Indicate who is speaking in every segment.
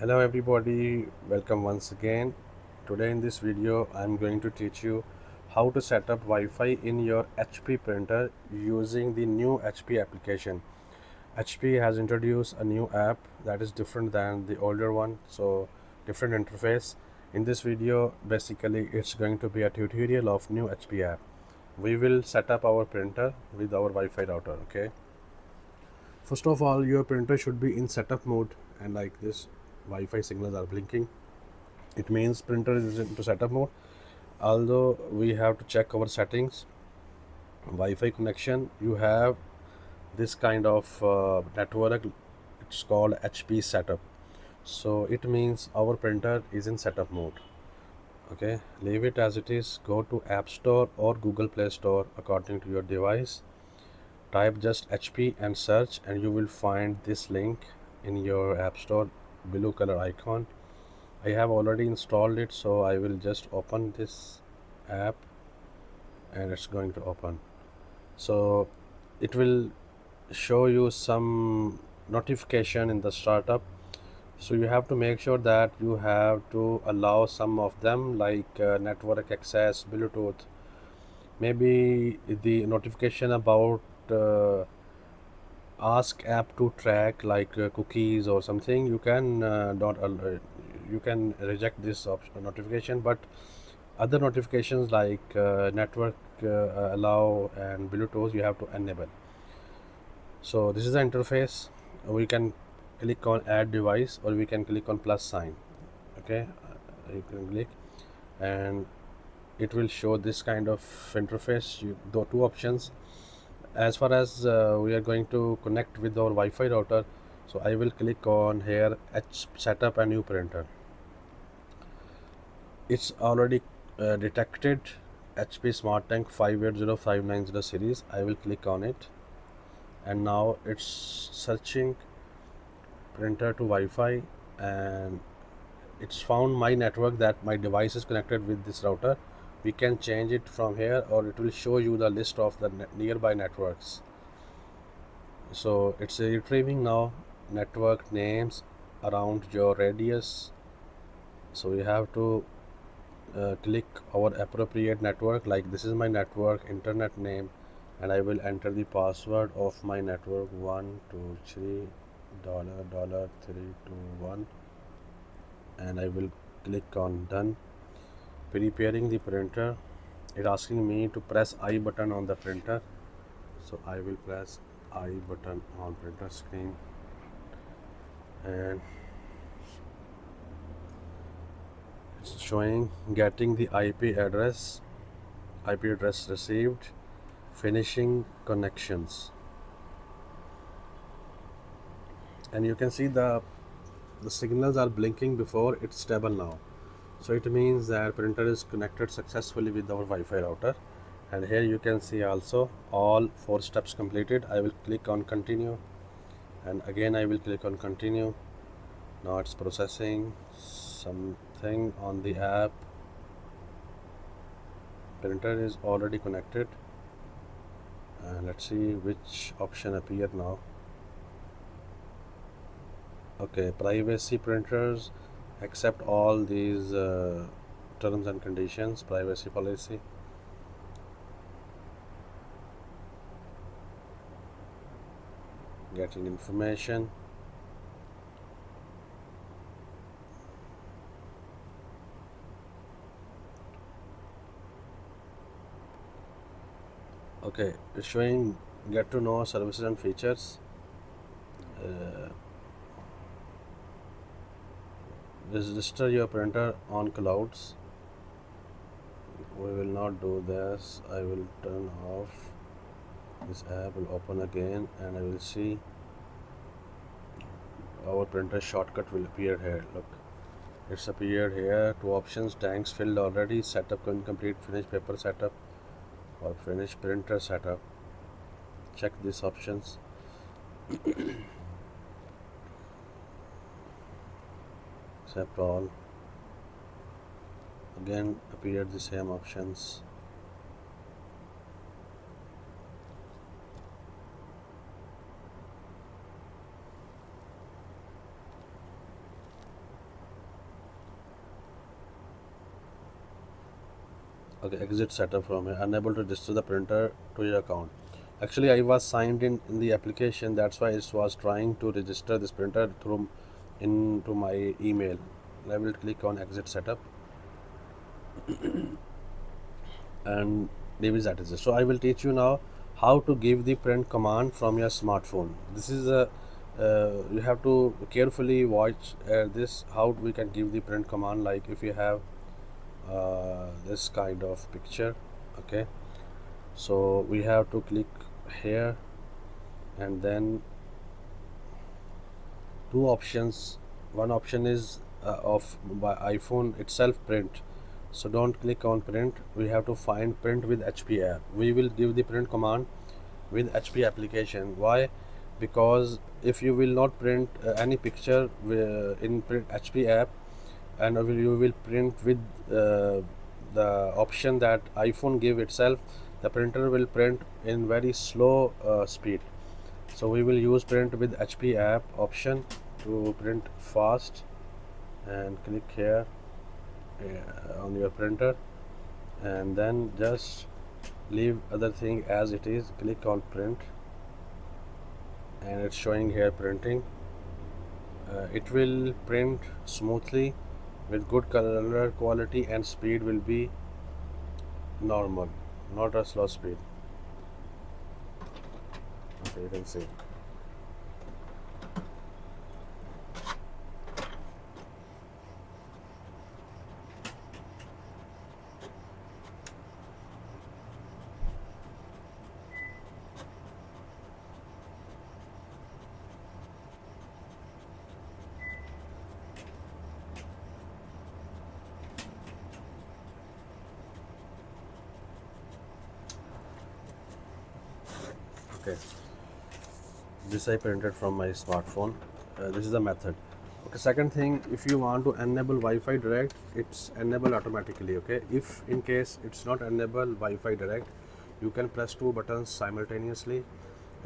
Speaker 1: Hello everybody, welcome once again. Today in this video I'm going to teach you how to set up Wi-Fi in your HP printer using the new HP application. HP has introduced a new app that is different than the older one, so different interface. In this video basically it's going to be a tutorial of new HP app. We will set up our printer with our Wi-Fi router. Okay, first of all your printer should be in setup mode, and like this Wi-Fi signals are blinking. It means printer is into setup mode. Although we have to check our settings, Wi-Fi connection, you have this kind of network. It's called HP setup. So it means our printer is in setup mode. Okay, leave it as it is. Go to App Store or Google Play Store according to your device. Type just HP and search, and you will find this link in your App Store, blue color icon. I have already installed it, so I will just open this app and it's going to open. So it will show you some notification in the startup, so you have to make sure that you have to allow some of them, like network access, Bluetooth, maybe the notification about ask app to track, like cookies or something. You can not you can reject this notification, but other notifications like network allow and Bluetooth, you have to enable. So this is the interface. We can click on add device, or we can click on plus sign. Okay, you can click and it will show this kind of interface. The two options. As far as we are going to connect with our Wi-Fi router, so I will click on here setup a new printer. It's already detected HP Smart Tank 580590 series. I will click on it, and now it's searching printer to Wi-Fi, and it's found my network, that my device is connected with this router. We can change it from here, or it will show you the list of the nearby networks. So it's retrieving now network names around your radius. So we have to click our appropriate network, like this is my network internet name, and I will enter the password of my network 123 dollar 321, and I will click on done. Preparing the printer, it asking me to press I button on the printer, so I will press I button on printer screen, and it's showing getting the IP address received, finishing connections, and you can see the signals are blinking before it's stable now. So it means that printer is connected successfully with our Wi-Fi router. And here you can see also all 4 steps completed. I will click on continue, and again I will click on continue. Now it's processing something on the app. Printer is already connected, and let's see which option appear now. Okay, privacy printers accept all these terms and conditions, privacy policy. Getting information. Okay, it's showing get to know services and features. uh, Register your printer on clouds. We will not do this. I will turn off. This app will open again, and I will see our printer shortcut will appear here. Look, it's appeared here. 2 options: tanks filled already, setup incomplete, finish paper setup, or finish printer setup. Check these options. Accept all. Again appeared the same options. Okay, exit setup from here. Unable to register the printer to your account. Actually, I was signed in the application. That's why it was trying to register this printer through into my email. I will click on exit setup and leave it as it is. So I will teach you now how to give the print command from your smartphone. This is a you have to carefully watch this how we can give the print command. Like if you have this kind of picture, okay, so we have to click here and then two options. One option is of by iPhone itself print, so don't click on print. We have to find print with HP app. We will give the print command with HP application. Why? Because if you will not print any picture in print HP app, and you will print with the option that iPhone give itself, the printer will print in very slow speed. So we will use print with HP app option to print fast, and click here on your printer, and then just leave other thing as it is. Click on print and it's showing here printing. It will print smoothly with good color quality, and speed will be normal, not a slow speed. Okay, you can see. Okay, this I printed from my smartphone. This is the method. Okay, second thing, if you want to enable Wi-Fi direct, it's enable automatically. Okay, if in case it's not enable Wi-Fi direct, you can press two buttons simultaneously,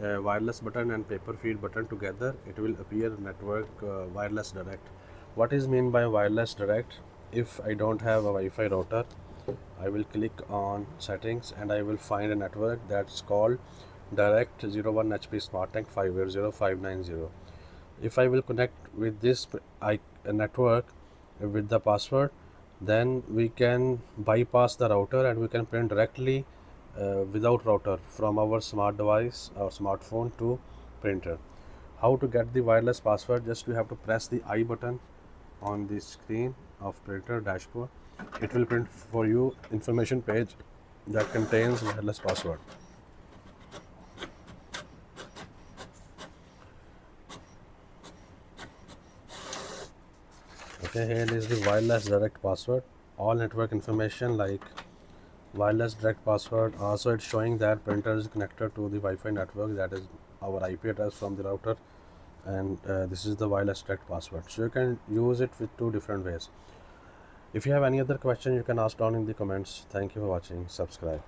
Speaker 1: wireless button and paper feed button together. It will appear network wireless direct. What is mean by wireless direct? If I don't have a Wi-Fi router, I will click on settings and I will find a network that's called direct 01 HP Smart Tank 580590. If I will connect with this network with the password, then we can bypass the router and we can print directly without router from our smart device or smartphone to printer. How to get the wireless password? Just you have to press the I button on the screen of printer dashboard. It will print for you information page that contains wireless password. Okay, here is the wireless direct password. All network information like wireless direct password. Also, it's showing that printer is connected to the Wi-Fi network, that is our IP address from the router, and this is the wireless direct password. So you can use it with two different ways. If you have any other question, you can ask down in the comments. Thank you for watching. Subscribe.